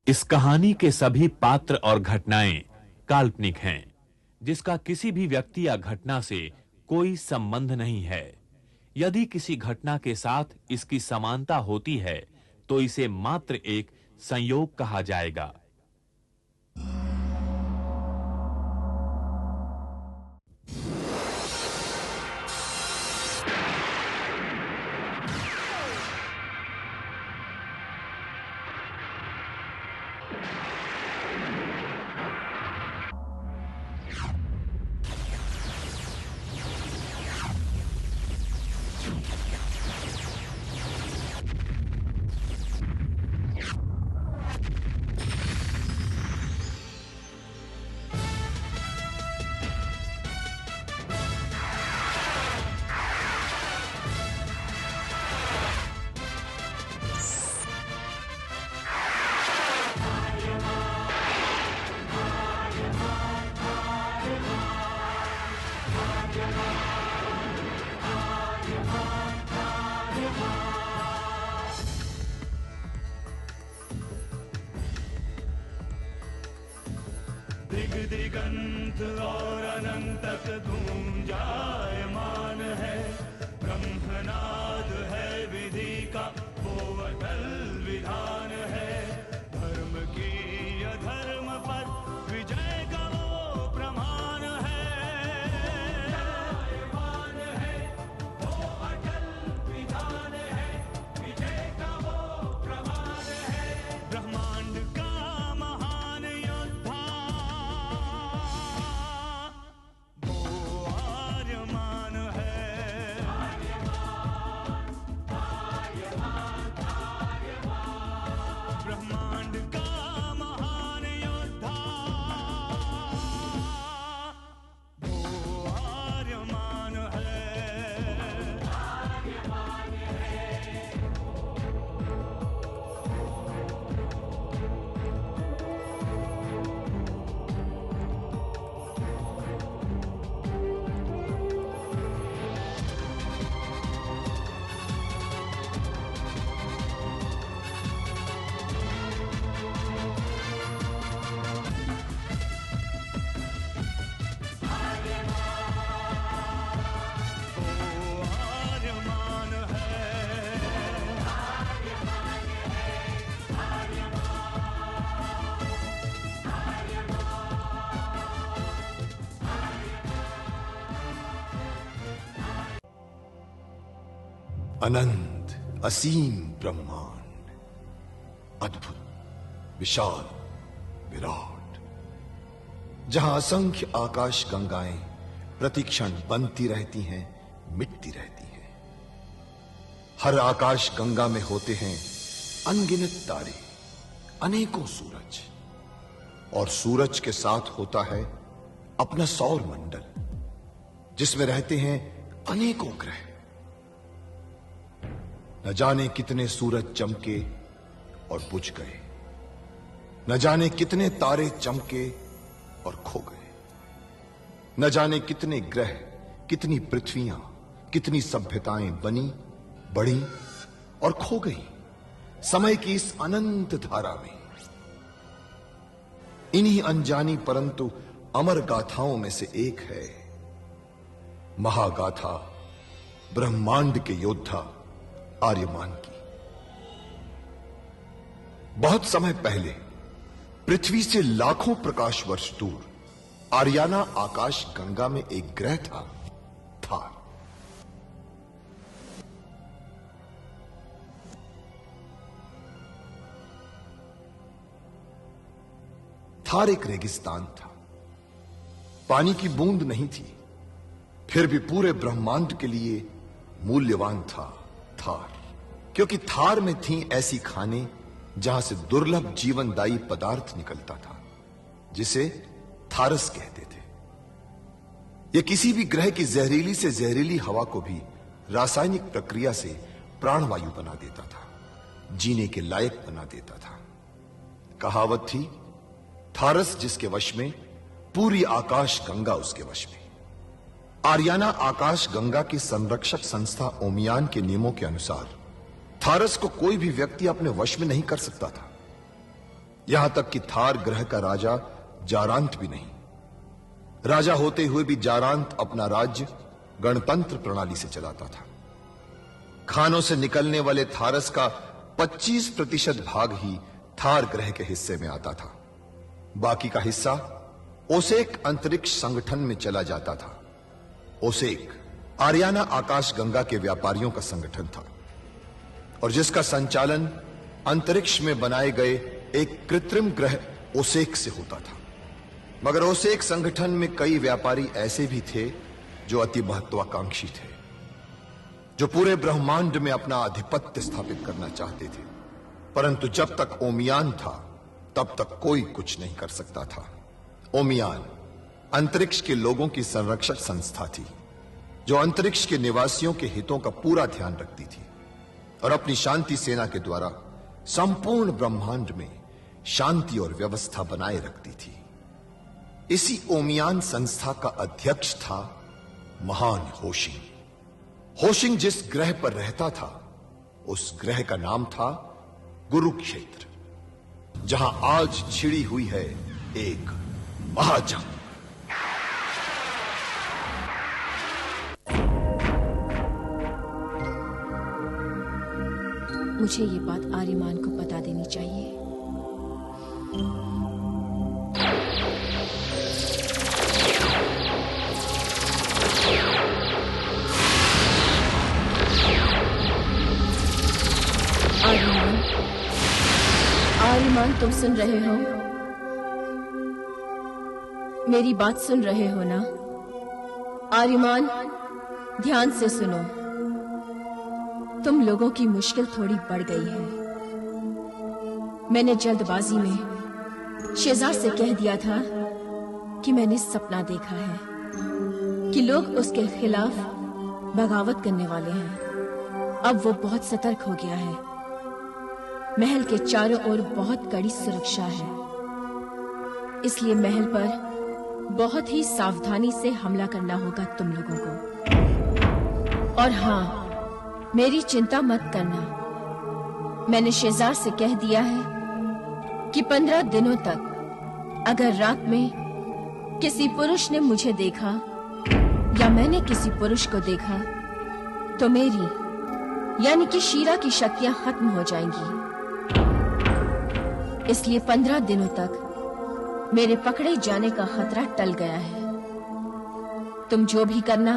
इस कहानी के सभी पात्र और घटनाएं काल्पनिक हैं, जिसका किसी भी व्यक्ति या घटना से कोई संबंध नहीं है। यदि किसी घटना के साथ इसकी समानता होती है, तो इसे मात्र एक संयोग कहा जाएगा। दिगंत और अनंत तक गूंजायमान है। ब्रह्मनाद है विधि का वो अटल विधान है। धर्म की अधर्म पर विजय का वो प्रमाण है। जायमान है वो अटल विधान है। विजय का वो प्रमाण है। ब्रह्मांड का महान योद्धा ब्रह्मांड का महान योद्धा वो आर्यमान है। अनंत असीम ब्रह्मांड, अद्भुत, विशाल, विराट, जहां असंख्य आकाश गंगाएं प्रतिक्षण बनती रहती हैं, मिटती रहती हैं। हर आकाश गंगा में होते हैं अनगिनत तारे, अनेकों सूरज, और सूरज के साथ होता है अपना सौर मंडल, जिसमें रहते हैं अनेकों ग्रह। न जाने कितने सूरज चमके और बुझ गए, न जाने कितने तारे चमके और खो गए, न जाने कितने ग्रह, कितनी पृथ्वियां, कितनी सभ्यताएं बनी, बढ़ी और खो गई समय की इस अनंत धारा में। इन्हीं अनजानी परंतु अमर गाथाओं में से एक है महागाथा ब्रह्मांड के योद्धा आर्यमान की। बहुत समय पहले पृथ्वी से लाखों प्रकाश वर्ष दूर आर्याना आकाश गंगा में एक ग्रह था, थार। थार एक रेगिस्तान था, पानी की बूंद नहीं थी, फिर भी पूरे ब्रह्मांड के लिए मूल्यवान था थार, क्योंकि थार में थी ऐसी खाने जहां से दुर्लभ जीवनदायी पदार्थ निकलता था, जिसे थारस कहते थे। यह किसी भी ग्रह की जहरीली से जहरीली हवा को भी रासायनिक प्रक्रिया से प्राणवायु बना देता था, जीने के लायक बना देता था। कहावत थी, थारस जिसके वश में, पूरी आकाश गंगा उसके वश में। आर्याना आकाश गंगा की संरक्षक संस्था ओमियान के नियमों के अनुसार थारस को कोई भी व्यक्ति अपने वश में नहीं कर सकता था। यहां तक कि थार ग्रह का राजा जारांत भी नहीं। राजा होते हुए भी जारांत अपना राज्य गणतंत्र प्रणाली से चलाता था। खानों से निकलने वाले थारस का 25% भाग ही थार ग्रह के हिस्से में आता था। बाकी का हिस्सा ओसेक अंतरिक्ष संगठन में चला जाता था। ओसेक आरियाना आकाश गंगा के व्यापारियों का संगठन था और जिसका संचालन अंतरिक्ष में बनाए गए एक कृत्रिम ग्रह ओसेक से होता था। मगर ओसेक संगठन में कई व्यापारी ऐसे भी थे जो अति महत्वाकांक्षी थे, जो पूरे ब्रह्मांड में अपना आधिपत्य स्थापित करना चाहते थे। परंतु जब तक ओमियान था तब तक कोई कुछ नहीं कर सकता था। ओमियान अंतरिक्ष के लोगों की संरक्षक संस्था थी जो अंतरिक्ष के निवासियों के हितों का पूरा ध्यान रखती थी और अपनी शांति सेना के द्वारा संपूर्ण ब्रह्मांड में शांति और व्यवस्था बनाए रखती थी। इसी ओमियान संस्था का अध्यक्ष था महान होशिंग। होशिंग जिस ग्रह पर रहता था उस ग्रह का नाम था गुरुक्षेत्र, जहां आज छिड़ी हुई है एक महाजंग। मुझे ये बात आर्यमान को बता देनी चाहिए। आर्यमान, तुम सुन रहे हो? मेरी बात सुन रहे हो ना? आर्यमान, ध्यान से सुनो। तुम लोगों की मुश्किल थोड़ी बढ़ गई है। मैंने जल्दबाजी में शेजार से कह दिया था कि मैंने सपना देखा है कि लोग उसके खिलाफ बगावत करने वाले हैं। अब वो बहुत सतर्क हो गया है। महल के चारों ओर बहुत कड़ी सुरक्षा है, इसलिए महल पर बहुत ही सावधानी से हमला करना होगा तुम लोगों को। और हाँ, मेरी चिंता मत करना। मैंने शेजार से कह दिया है कि 15 दिनों तक अगर रात में किसी पुरुष ने मुझे देखा या मैंने किसी पुरुष को देखा तो मेरी यानी कि शीरा की शक्तियां खत्म हो जाएंगी। इसलिए 15 दिनों तक मेरे पकड़े जाने का खतरा टल गया है। तुम जो भी करना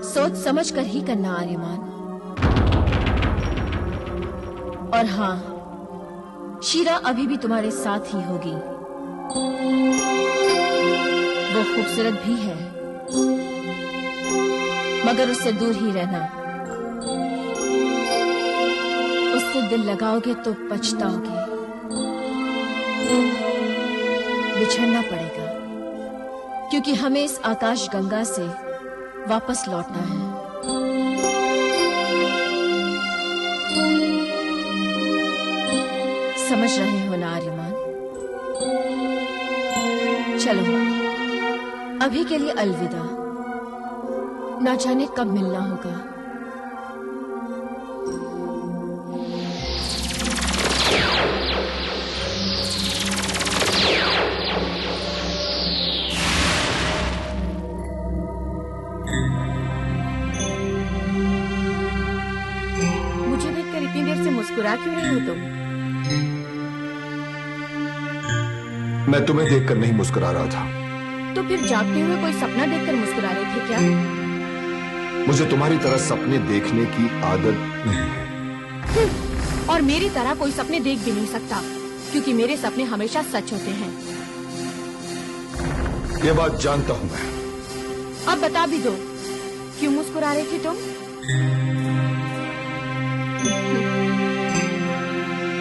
सोच समझ कर ही करना आर्यमान। और हाँ, शीरा अभी भी तुम्हारे साथ ही होगी। वो खूबसूरत भी है, मगर उससे दूर ही रहना। उससे दिल लगाओगे तो पछताओगे। बिछड़ना पड़ेगा, क्योंकि हमें इस आकाश गंगा से वापस लौटना है। समझ रहे हो ना आर्यमान? चलो, अभी के लिए अलविदा। ना जाने कब मिलना होगा। मुझे देखकर इतनी देर से मुस्कुरा क्यों रही हो तुम? मैं तुम्हें देखकर नहीं मुस्कुरा रहा था। तो फिर जागते हुए कोई सपना देखकर मुस्कुरा रहे थे क्या? मुझे तुम्हारी तरह सपने देखने की आदत नहीं है। और मेरी तरह कोई सपने देख भी नहीं सकता, क्योंकि मेरे सपने हमेशा सच होते हैं। ये बात जानता हूं मैं। अब बता भी दो, क्यों मुस्कुरा रहे थे तुम?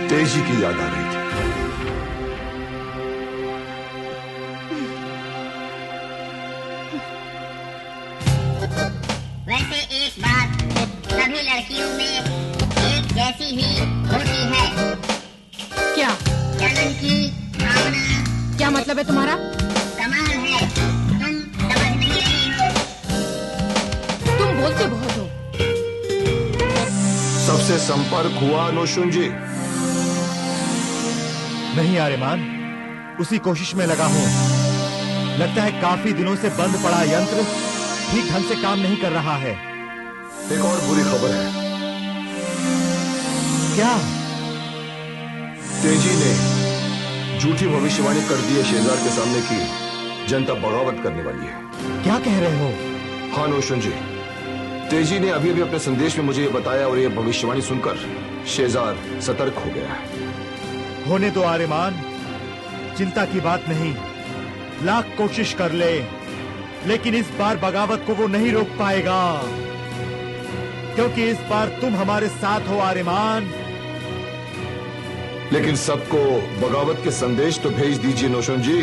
तेजी की याद आ रही थी। वैसे एक बात सभी लड़कियों में एक जैसी ही होती है। क्या जलन की भावना। क्या मतलब है तुम्हारा? कमाल है, तुम समझ नहीं रही हो। तुम बोलते बहुत हो। सबसे संपर्क हुआ नोशुंजी। नहीं आर्यमान, उसी कोशिश में लगा हूं। लगता है काफी दिनों से बंद पड़ा यंत्र ठीक ढंग से काम नहीं कर रहा है। एक और बुरी खबर है। क्या? तेजी ने झूठी भविष्यवाणी कर दी है शेजार के सामने की जनता बगावत करने वाली है। क्या कह रहे हो? हाँ नौशन जी, तेजी ने अभी अभी अपने संदेश में मुझे ये बताया और ये भविष्यवाणी सुनकर शेजार सतर्क हो गया है। होने दो आर्यमान, चिंता की बात नहीं। लाख कोशिश कर ले, लेकिन इस बार बगावत को वो नहीं रोक पाएगा, क्योंकि इस बार तुम हमारे साथ हो आर्यमान। लेकिन सबको बगावत के संदेश तो भेज दीजिए नौशन जी।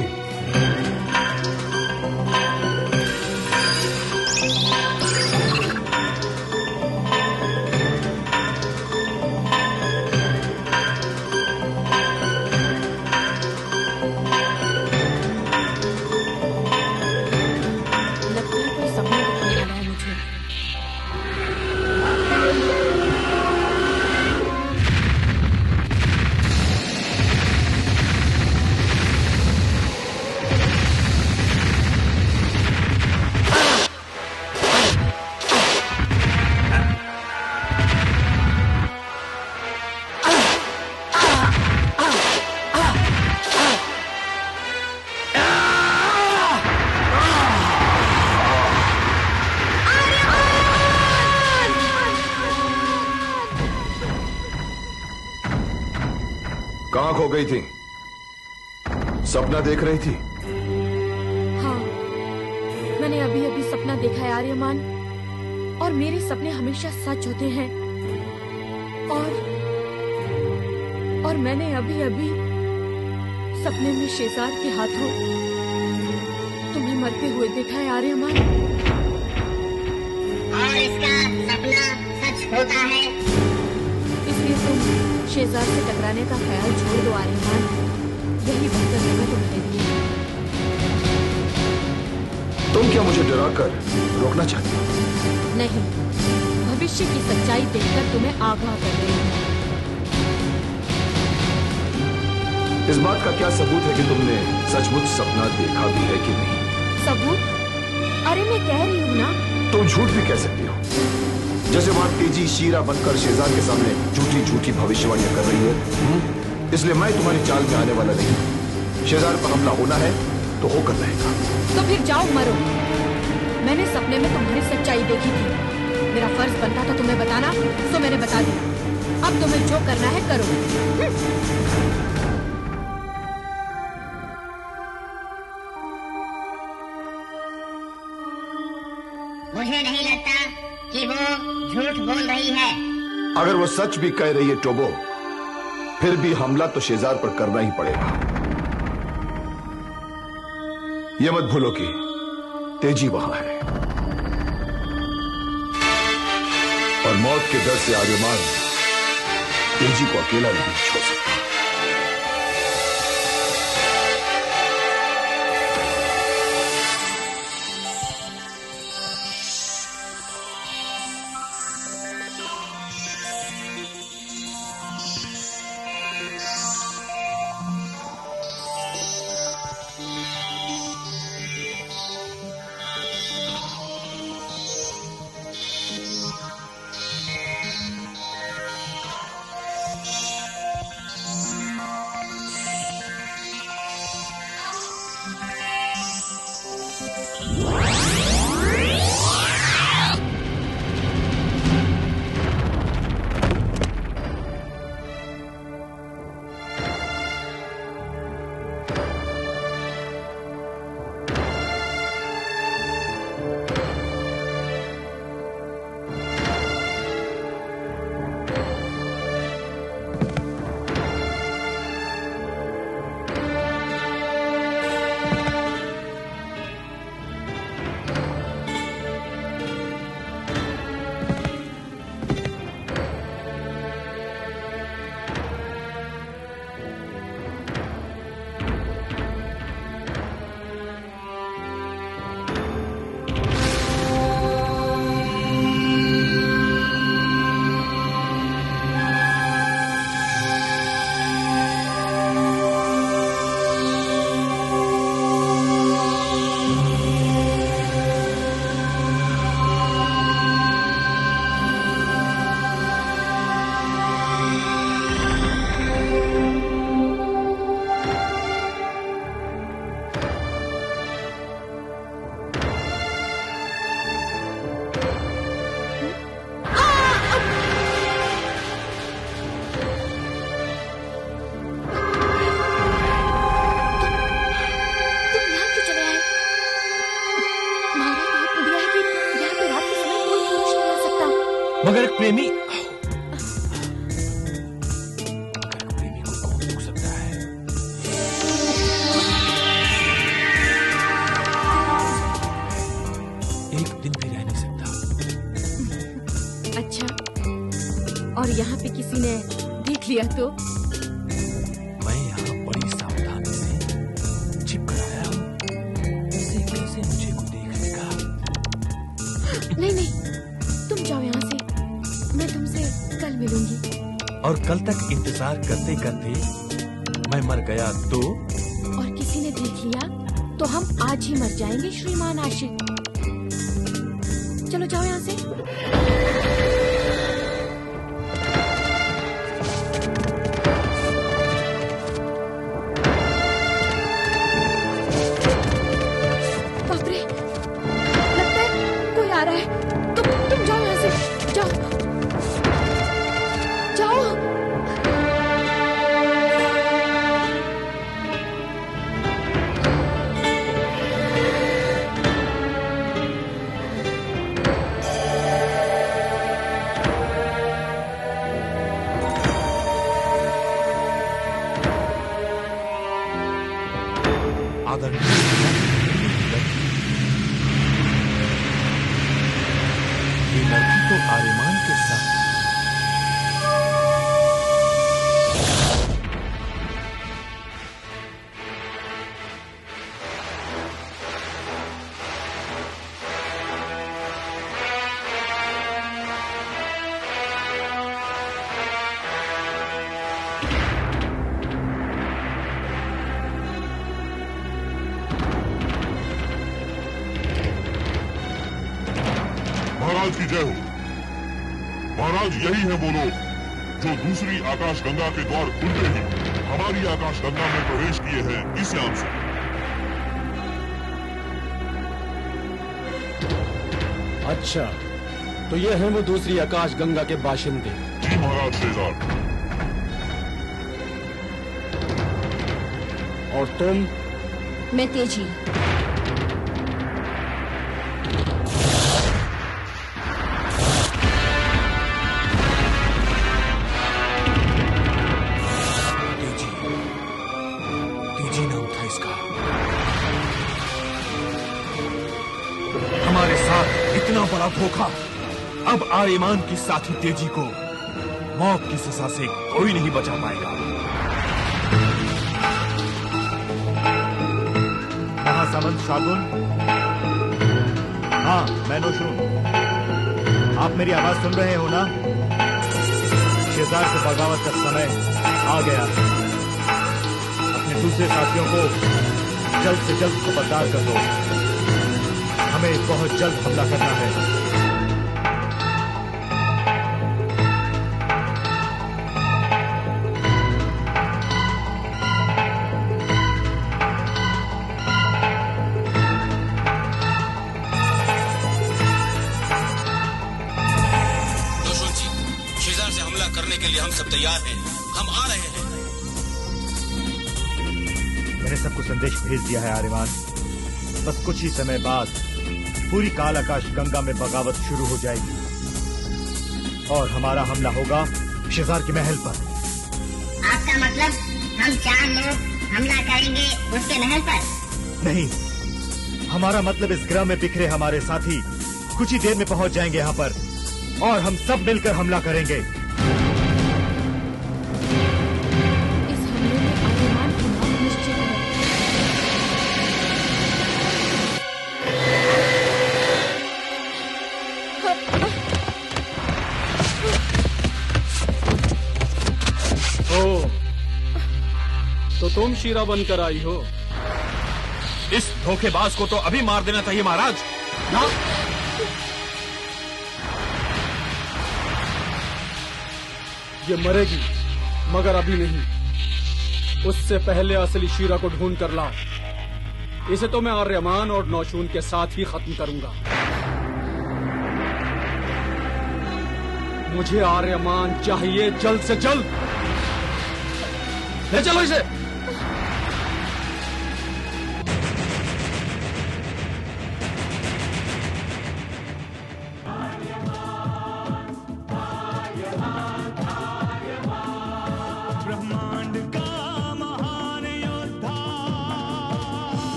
कहां खो गई थी? सपना देख रही थी? हाँ, मैंने अभी अभी सपना देखा है आर्यमान, और मेरे सपने हमेशा सच होते हैं। और मैंने अभी अभी सपने में शेजार के हाथों तुम्हें मरते हुए देखा है आर्यमान। और इसका सपना सच होता है। इसलिए तुम शेजार से टकराने का ख्याल छोड़ दो आर्यमान, यही बेहतर होगा तुम्हारे लिए। तुम क्या मुझे डराकर रोकना चाहती हो? नहीं, भविष्य की सच्चाई देखकर तुम्हें आगाह कर रही हूँ। इस बात का क्या सबूत है कि तुमने सचमुच सपना देखा भी है कि नहीं? सबूत? अरे मैं कह रही हूँ ना। तुम झूठ भी कह सकती हो, जैसे वहां तेजी शीरा बनकर शेजार के सामने झूठी झूठी भविष्यवाणियां कर रही है। इसलिए मैं तुम्हारी चाल में आने वाला नहीं। शेजार पर हमला होना है तो होकर रहेगा। तो फिर जाओ मरो। मैंने सपने में तुम्हारी सच्चाई देखी थी। मेरा फर्ज बनता था तुम्हें बताना, तो मैंने बता दिया। अब तुम्हें जो करना है करो। मुझे नहीं लगता कि वो झूठ बोल रही है। अगर वो सच भी कह रही है टोबो, फिर भी हमला तो शेजार पर करना ही पड़ेगा। यह मत भूलो कि तेजी वहां है, और मौत के डर से आर्यमान तेजी को अकेला नहीं छोड़ सकता। प्रेमी प्रेमी को कौन रोक सकता है? एक दिन भी रह नहीं सकता। अच्छा, और यहाँ पे किसी ने देख लिया तो? मैं यहाँ बड़ी सावधानी से छिप कर आया हूँ। उसे कैसे मुझे को देख लेगा? नहीं नहीं, तुम जाओ यहाँ से, मैं तुमसे कल मिलूंगी। और कल तक इंतजार करते करते मैं मर गया तो? और किसी ने देख लिया तो हम आज ही मर जाएंगे श्रीमान आशिक। चलो जाओ यहाँ से। बाप रे, लगता है कोई आ रहा है। तुम जाओ यहाँ से, जाओ जाओ। ये लड़की तो आर्यमान के साथ। महाराज की जय हो। महाराज यही है वो लोग जो दूसरी आकाश गंगा के द्वार खुलते ही हमारी आकाश गंगा में प्रवेश किए हैं इस याम से। अच्छा, तो ये हैं वो दूसरी आकाश गंगा के बाशिंदे। जी महाराज शेजार। और तुम? मैं तेजी। तेजी नाम था इसका। हमारे साथ इतना बड़ा धोखा। अब आर्यमान की साथी तेजी को मौत की सजा से कोई नहीं बचा पाएगा। महासामंत शागुन। हाँ, मैं नोशून। आप मेरी आवाज सुन रहे हो ना? शेजार से बगावत का समय आ गया। अपने दूसरे साथियों को जल्द से जल्द खबरदार कर दो। हमें बहुत जल्द हमला करना है। के लिए हम सब तैयार हैं। हम आ रहे हैं। मैंने सबको संदेश भेज दिया है आर्यमान। बस कुछ ही समय बाद पूरी काल आकाश गंगा में बगावत शुरू हो जाएगी और हमारा हमला होगा शेजार के महल पर। आपका मतलब हम 4 लोग हमला करेंगे उसके महल पर? नहीं, हमारा मतलब इस ग्रह में बिखरे हमारे साथी कुछ ही देर में पहुंच जाएंगे यहाँ पर और हम सब मिलकर हमला करेंगे। तो तुम शीरा बनकर आई हो? इस धोखेबाज को तो अभी मार देना चाहिए महाराज। ना? ये मरेगी मगर अभी नहीं। उससे पहले असली शीरा को ढूंढ कर लाओ। इसे तो मैं आर्यमान और नौशून के साथ ही खत्म करूंगा। मुझे आर्यमान चाहिए जल्द से जल्द। ले चलो इसे।